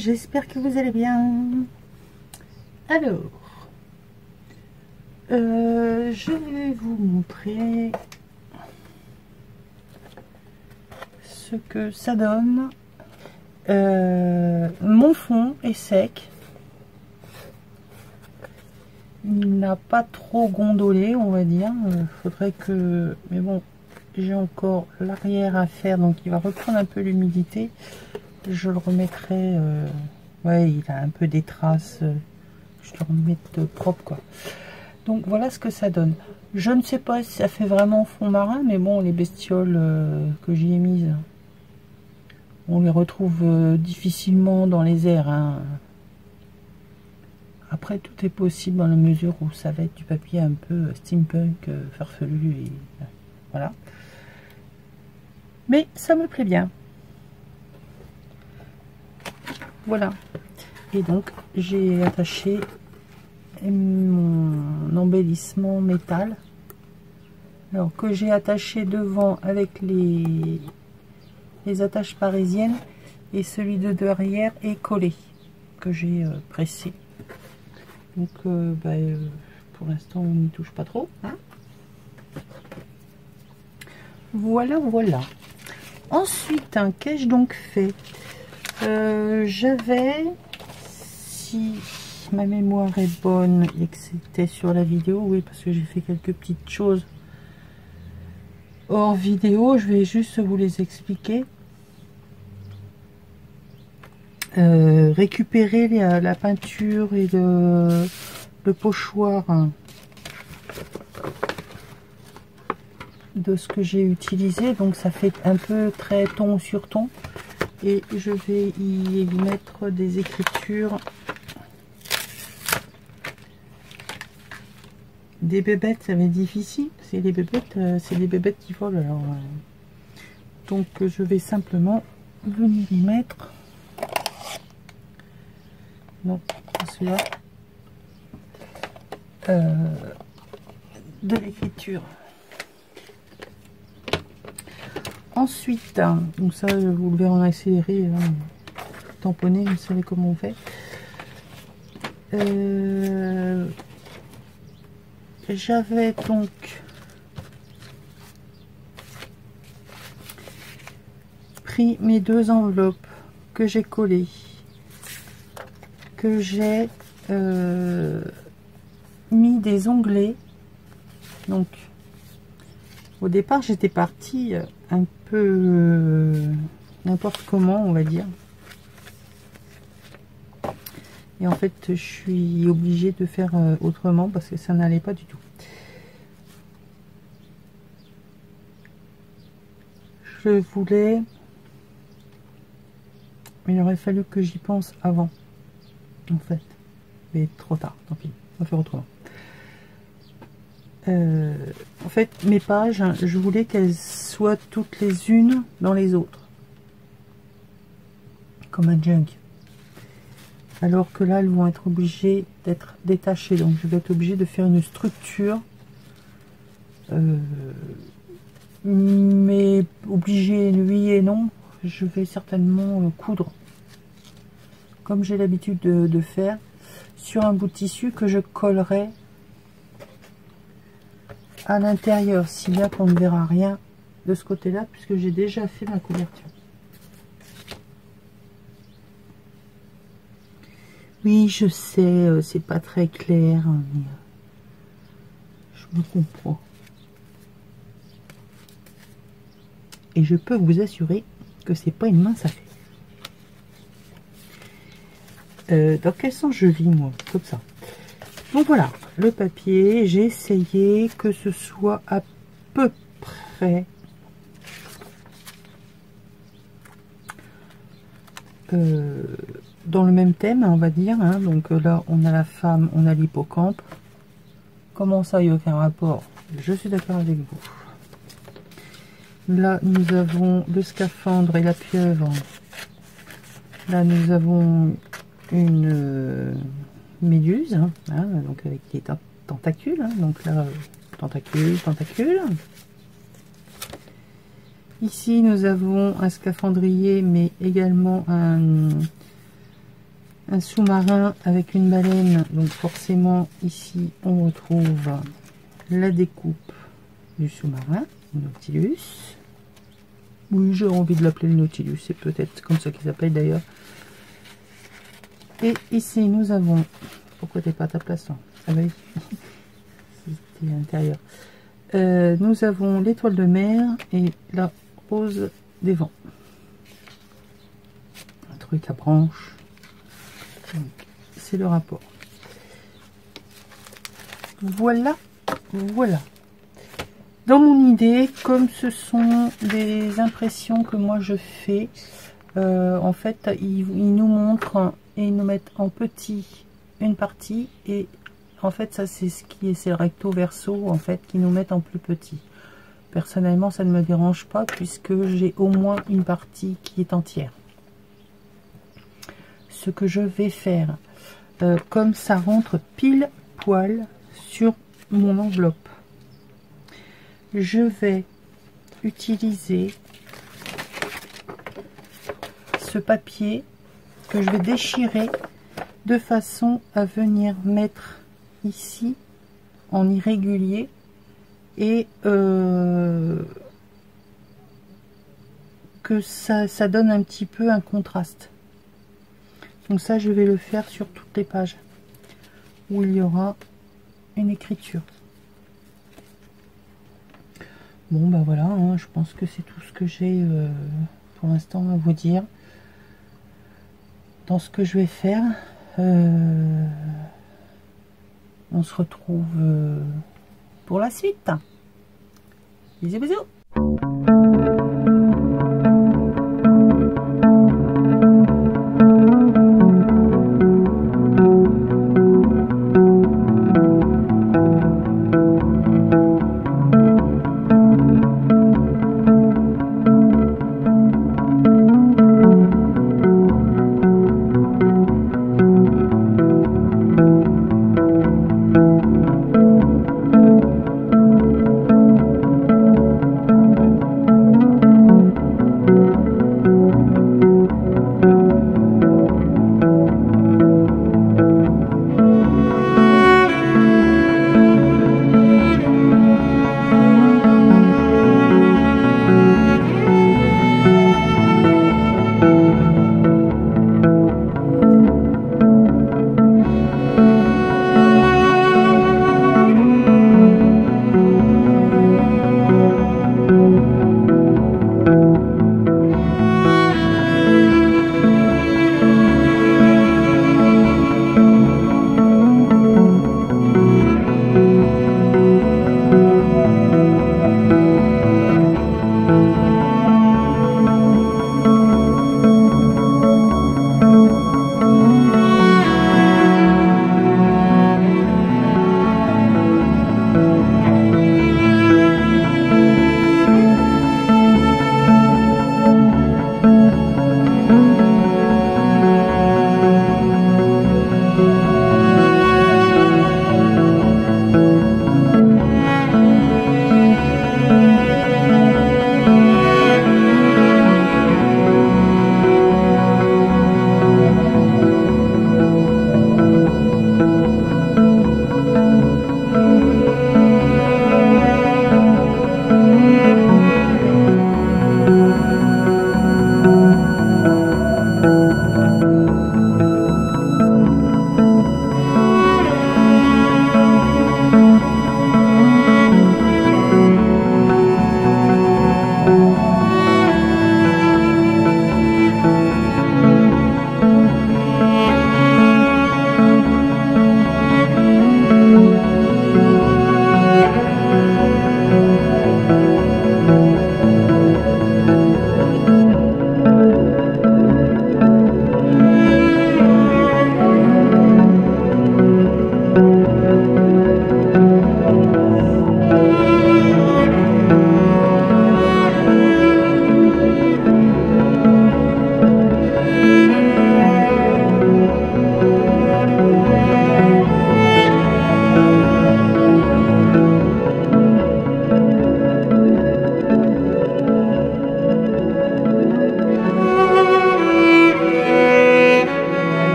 j'espère que vous allez bien. Alors, je vais vous montrer ce que ça donne. Mon fond est sec. Il n'a pas trop gondolé, on va dire. Faudrait que... Mais bon, j'ai encore l'arrière à faire, donc il va reprendre un peu l'humidité. Je le remettrai... ouais, il a un peu des traces. Je le remette propre, quoi. Donc voilà ce que ça donne. Je ne sais pas si ça fait vraiment fond marin, mais bon, les bestioles que j'y ai mises, on les retrouve difficilement dans les airs, hein. Après, tout est possible dans la mesure où ça va être du papier un peu steampunk, farfelu, et voilà. Mais ça me plaît bien. Voilà. Et donc, j'ai attaché mon embellissement métal. Alors, que j'ai attaché devant avec les attaches parisiennes, et celui de derrière est collé, que j'ai pressé. Donc pour l'instant on n'y touche pas trop, hein. Voilà. Ensuite, qu'ai-je donc fait? J'avais, si ma mémoire est bonne et que c'était sur la vidéo, oui, parce que j'ai fait quelques petites choses hors vidéo, je vais juste vous les expliquer. Récupérer la peinture et le pochoir de ce que j'ai utilisé, donc ça fait un peu très ton sur ton, et je vais y mettre des écritures, des bébêtes. Ça va être difficile, c'est des bébêtes qui volent, alors donc je vais simplement venir y mettre. Non, celui-là, de l'écriture. Ensuite, donc ça vous le verrez en accéléré, hein, tamponné, vous savez comment on fait. J'avais donc pris mes deux enveloppes que j'ai collées, que j'ai mis des onglets. Donc au départ j'étais partie un peu n'importe comment, on va dire, et en fait je suis obligée de faire autrement parce que ça n'allait pas du tout. Je voulais, mais il aurait fallu que j'y pense avant, en fait, mais trop tard, tant pis, on va faire autrement. En fait, mes pages, je voulais qu'elles soient toutes les unes dans les autres, comme un junk, alors que là elles vont être obligées d'être détachées, donc je vais être obligée de faire une structure, mais obligée oui et non. Je vais certainement coudre, comme j'ai l'habitude de faire, sur un bout de tissu que je collerai à l'intérieur, si bien qu'on ne verra rien de ce côté là, puisque j'ai déjà fait ma couverture. Oui, je sais, c'est pas très clair, mais je me comprends, et je peux vous assurer que c'est pas une mince affaire. Dans quel sens je vis, moi, comme ça? Donc voilà, le papier, j'ai essayé que ce soit à peu près dans le même thème, on va dire, hein. Donc là, on a la femme, on a l'hippocampe. Comment ça, il n'y a aucun rapport? Je suis d'accord avec vous. Là, nous avons le scaphandre et la pieuvre. Là, nous avons une méduse, hein, donc avec des tentacules, hein, donc là, tentacules. Ici, nous avons un scaphandrier, mais également un sous-marin avec une baleine, donc forcément ici on retrouve la découpe du sous-marin, Nautilus. Oui, j'ai envie de l'appeler le Nautilus, c'est peut-être comme ça qu'il s'appelle d'ailleurs. Et ici nous avons, pourquoi t'es pas à ta place là? Ah bah oui, c'était à l'intérieur. Nous avons l'étoile de mer et la rose des vents. Un truc à branche. C'est le rapport. Voilà, voilà. Dans mon idée, comme ce sont des impressions que moi je fais, en fait, ils nous montrent et ils nous mettent en petit une partie et en fait ça c'est ce qui est, c'est le recto verso en fait qui nous mettent en plus petit. Personnellement ça ne me dérange pas puisque j'ai au moins une partie qui est entière. Ce que je vais faire, comme ça rentre pile poil sur mon enveloppe, je vais utiliser ce papier que je vais déchirer de façon à venir mettre ici en irrégulier et que ça donne un petit peu un contraste. Donc ça je vais le faire sur toutes les pages où il y aura une écriture. Bon bah voilà, hein, je pense que c'est tout ce que j'ai pour l'instant à vous dire dans ce que je vais faire. On se retrouve pour la suite. Bisous bisous.